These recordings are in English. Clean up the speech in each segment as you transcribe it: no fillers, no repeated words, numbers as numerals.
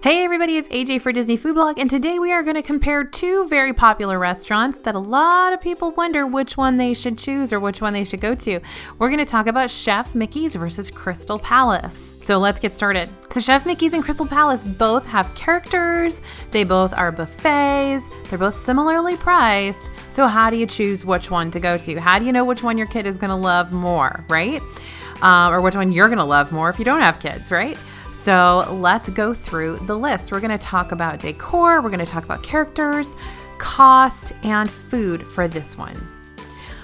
Hey everybody, it's AJ for Disney Food Blog, and today we are going to compare two very popular restaurants that a lot of people wonder which one they should choose or which one they should go to. We're going to talk about Chef Mickey's versus Crystal Palace. So let's get started. So Chef Mickey's and Crystal Palace both have characters, they both are buffets, they're both similarly priced. So how do you choose which one to go to? How do you know which one your kid is going to love more, right? Or which one you're going to love more if you don't have kids, right? So let's go through the list. We're going to talk about decor, we're going to talk about characters, cost, and food for this one.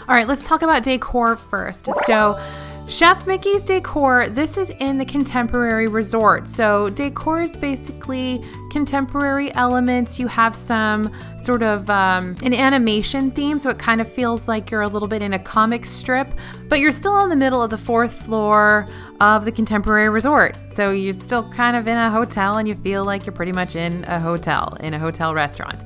All right, let's talk about decor first. So Chef Mickey's decor, this is in the contemporary resort. So decor is basically contemporary elements. You have some sort of an animation theme, so it kind of feels like you're a little bit in a comic strip, but you're still in the middle of the fourth floor of the contemporary resort. So you're still kind of in a hotel and you feel like you're pretty much in a hotel restaurant.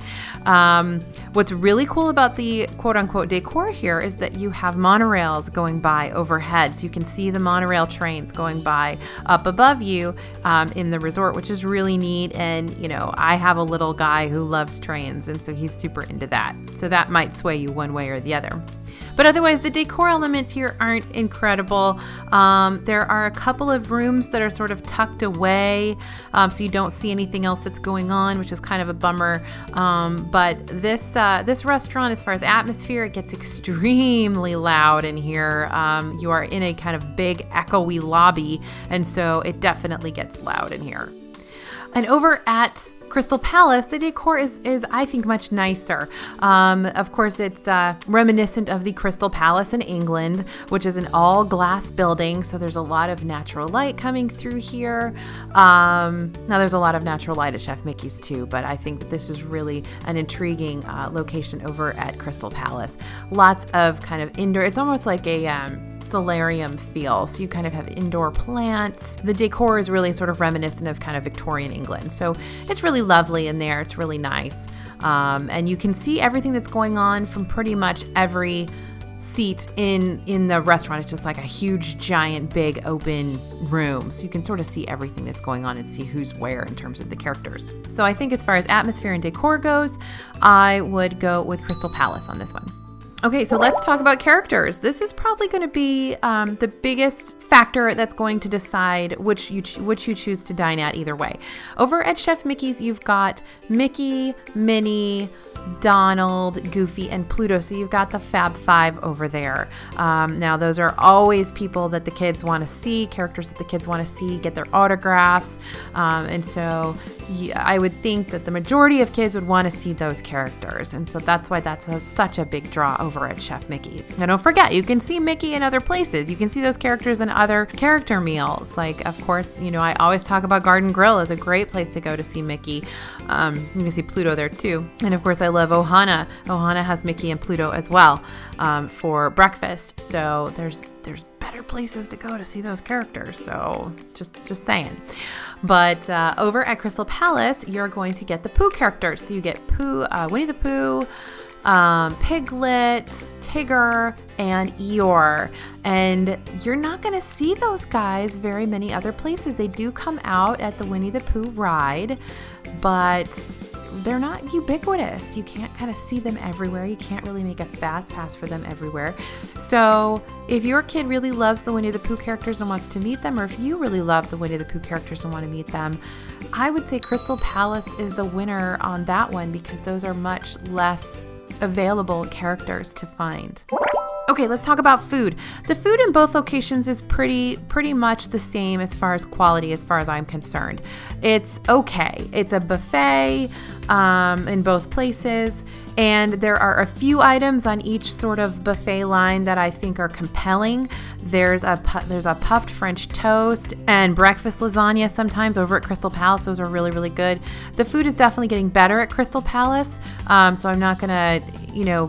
What's really cool about the quote unquote decor here is that you have monorails going by overhead. So you can see the monorail trains going by up above you in the resort, which is really neat. And, you know, I have a little guy who loves trains, and so he's super into that. So that might sway you one way or the other. But otherwise, the decor elements here aren't incredible. There are a couple of rooms that are sort of tucked away, so you don't see anything else that's going on, which is kind of a bummer. But this restaurant, as far as atmosphere, it gets extremely loud in here. You are in a kind of big, echoey lobby, and so it definitely gets loud in here. And over at Crystal Palace, the decor is I think much nicer. Of course, it's reminiscent of the Crystal Palace in England, which is an all glass building. So there's a lot of natural light coming through here. Now there's a lot of natural light at Chef Mickey's too, but I think that this is really an intriguing location over at Crystal Palace. Lots of kind of indoor, it's almost like a solarium feel. So you kind of have indoor plants. The decor is really sort of reminiscent of kind of Victorian England. So it's really lovely in there. It's really nice. And you can see everything that's going on from pretty much every seat in the restaurant. It's just like a huge, giant, big open room. So you can sort of see everything that's going on and see who's where in terms of the characters. So I think as far as atmosphere and decor goes, I would go with Crystal Palace on this one. Okay, so let's talk about characters. This is probably going to be the biggest factor that's going to decide which you choose to dine at either way. Over at Chef Mickey's, you've got Mickey, Minnie, Donald, Goofy, and Pluto. So you've got the Fab Five over there. Now, those are always people that the kids want to see, characters that the kids want to see, get their autographs. And so I would think that the majority of kids would want to see those characters. And so that's why that's such a big draw over at Chef Mickey's. Now, don't forget, you can see Mickey in other places. You can see those characters in other character meals. Like, of course, you know, I always talk about Garden Grill as a great place to go to see Mickey. You can see Pluto there too. And of course, I love Ohana. Ohana has Mickey and Pluto as well for breakfast. So there's better places to go to see those characters. So just saying. But over at Crystal Palace, you're going to get the Pooh characters. So you get Pooh, Winnie the Pooh, Piglet, Tigger, and Eeyore. And you're not going to see those guys very many other places. They do come out at the Winnie the Pooh ride, but they're not ubiquitous. You can't kind of see them everywhere. You can't really make a fast pass for them everywhere. So if your kid really loves the Winnie the Pooh characters and wants to meet them, or if you really love the Winnie the Pooh characters and want to meet them, I would say Crystal Palace is the winner on that one because those are much less available characters to find. Okay, let's talk about food. The food in both locations is pretty much the same as far as quality, as far as I'm concerned. It's okay. It's a buffet in both places, and there are a few items on each sort of buffet line that I think are compelling. There's a puffed French toast and breakfast lasagna sometimes over at Crystal Palace. Those are really, really good. The food is definitely getting better at Crystal Palace, so I'm not gonna,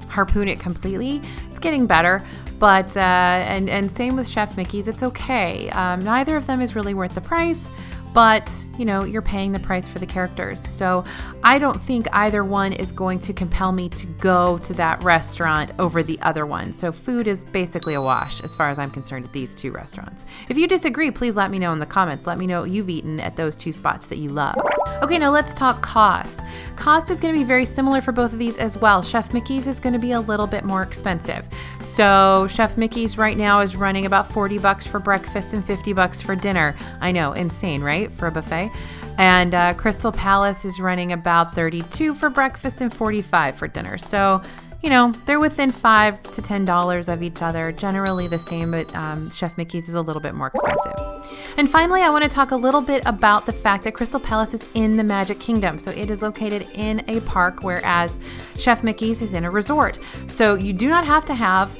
harpoon it completely. It's getting better, but and same with Chef Mickey's. It's okay. Neither of them is really worth the price. but you know, you're paying the price for the characters. So I don't think either one is going to compel me to go to that restaurant over the other one. So food is basically a wash as far as I'm concerned at these two restaurants. If you disagree, please let me know in the comments. Let me know what you've eaten at those two spots that you love. Okay, now let's talk cost. Cost is going to be very similar for both of these as well. Chef Mickey's is going to be a little bit more expensive. So Chef Mickey's right now is running about $40 for breakfast and $50 for dinner. I know, insane, right? For a buffet. And Crystal Palace is running about $32 for breakfast and $45 for dinner. So, you know, they're within $5 to $10 of each other, generally the same, but Chef Mickey's is a little bit more expensive. And finally, I want to talk a little bit about the fact that Crystal Palace is in the Magic Kingdom. So it is located in a park, whereas Chef Mickey's is in a resort. So you do not have to have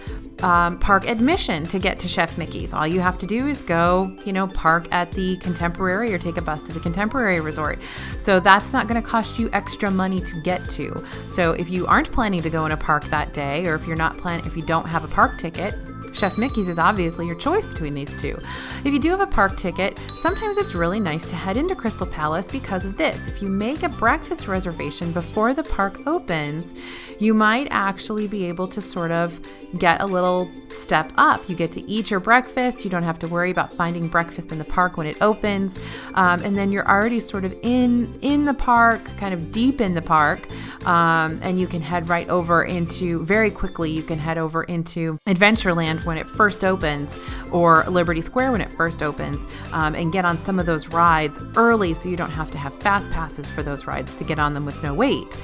park admission to get to Chef Mickey's. All you have to do is go, you know, park at the Contemporary or take a bus to the Contemporary Resort. So that's not going to cost you extra money to get to. So if you aren't planning to go in a park that day, or if you don't have a park ticket, Chef Mickey's is obviously your choice between these two. If you do have a park ticket, sometimes it's really nice to head into Crystal Palace because of this. If you make a breakfast reservation before the park opens, you might actually be able to sort of get a little step up. You get to eat your breakfast. You don't have to worry about finding breakfast in the park when it opens. And then you're already sort of in the park, kind of deep in the park. And you can head right over into, very quickly, you can head over into Adventureland when it first opens, or Liberty Square when it first opens, and get on some of those rides early so you don't have to have fast passes for those rides to get on them with no wait.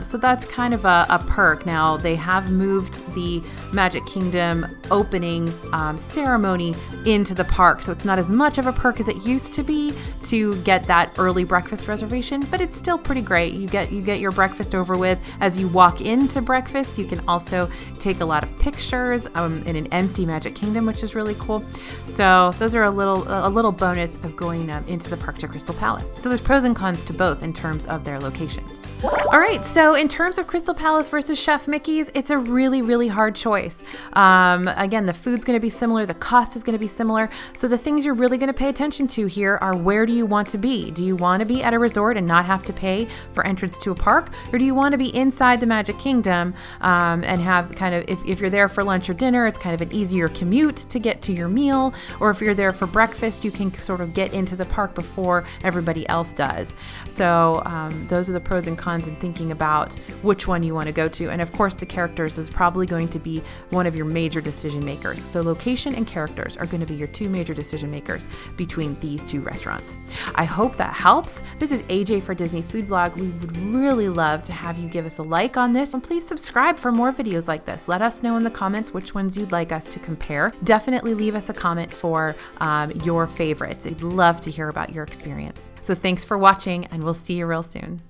So that's kind of a perk. Now, they have moved the Magic Kingdom opening ceremony into the park, so it's not as much of a perk as it used to be to get that early breakfast reservation, but it's still pretty great. You get your breakfast over with as you walk into breakfast. You can also take a lot of pictures in an empty Magic Kingdom, which is really cool. So those are a little bonus of going into the park to Crystal Palace. So there's pros and cons to both in terms of their locations. All right, so in terms of Crystal Palace versus Chef Mickey's, it's a really, really hard choice. Again, the food's going to be similar, the cost is going to be similar. So the things you're really going to pay attention to here are, where do you want to be? Do you want to be at a resort and not have to pay for entrance to a park? Or do you want to be inside the Magic Kingdom and have kind of, if you're there for lunch or dinner, it's kind of an easier commute to get to your meal. Or if you're there for breakfast, you can sort of get into the park before everybody else does. So those are the pros and cons in thinking about which one you want to go to. And of course, the characters is probably going to be one of your major decision makers. So location and characters are going to be your two major decision makers between these two restaurants. I hope that helps. This is AJ for Disney Food Blog. We would really love to have you give us a like on this, and please subscribe for more videos like this. Let us know in the comments which ones you'd like us to compare. Definitely leave us a comment for your favorites. I'd love to hear about your experience. So thanks for watching, and we'll see you real soon.